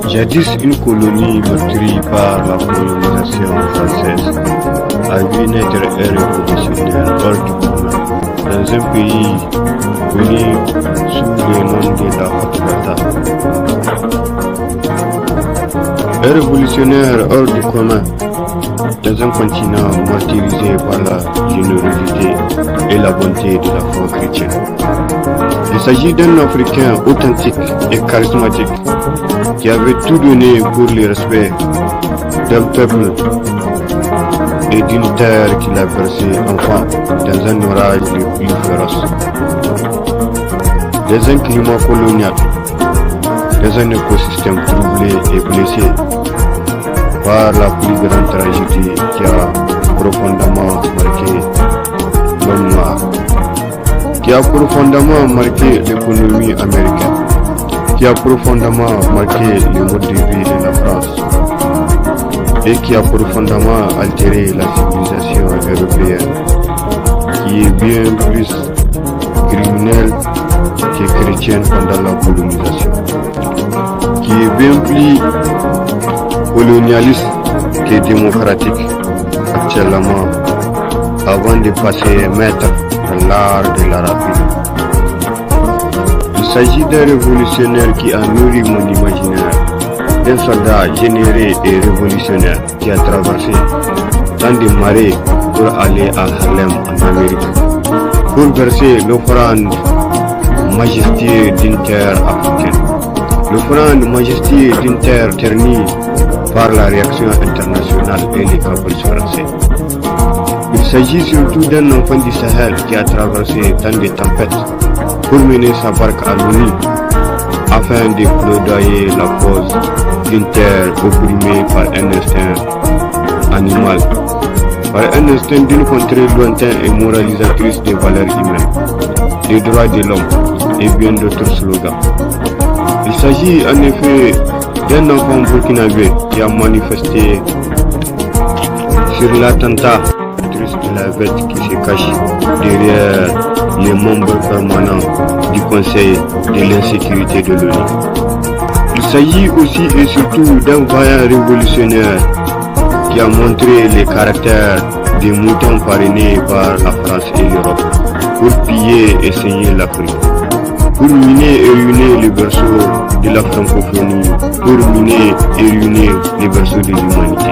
Jadis une colonie meurtrie par la colonisation française a vu naître un révolutionnaire hors du commun dans un pays connu sous le nom de la Haute-Volta. Un révolutionnaire hors du commun dans un continent martyrisé par la générosité et la bonté de la foi chrétienne. Il s'agit d'un Africain authentique et charismatique qui avait tout donné pour le respect d'un peuple et d'une terre qu'il a versée enfant dans un orage le plus féroce, dans un climat colonial, dans un écosystème troublé et blessé par la plus grande tragédie qui a profondément marqué l'homme noir, qui a profondément marqué l'économie américaine, qui a profondément marqué le mode de vie de la France et qui a profondément altéré la civilisation européenne, qui est bien plus criminelle que chrétienne pendant la colonisation, qui est bien plus colonialiste que démocratique actuellement, avant de passer maître dans l'art de la rapine. Il s'agit d'un révolutionnaire qui a nourri mon imaginaire, d'un soldat généreux et révolutionnaire qui a traversé tant de marées pour aller à Harlem en Amérique, pour verser l'offrande majestueuse d'une terre africaine, l'offrande majestueuse d'une terre ternie par la réaction internationale et les caprices français. Il s'agit surtout d'un enfant du Sahel qui a traversé tant de tempêtes pour mener sa barque à l'ONU afin de plaidoyer la cause d'une terre opprimée par un instinct animal, par un instinct d'une contrée lointaine et moralisatrice des valeurs humaines, des droits de l'homme et bien d'autres slogans. Il s'agit en effet d'un enfant burkinabé qui a manifesté sur l'attentat de la bête qui se cache derrière les membres permanents du Conseil de l'insécurité de l'ONU. Il s'agit aussi et surtout d'un vaillant révolutionnaire qui a montré les caractères des moutons parrainés par la France et l'Europe pour piller et saigner l'Afrique, pour miner et ruiner les berceaux de la francophonie, pour miner et ruiner les berceaux de l'humanité.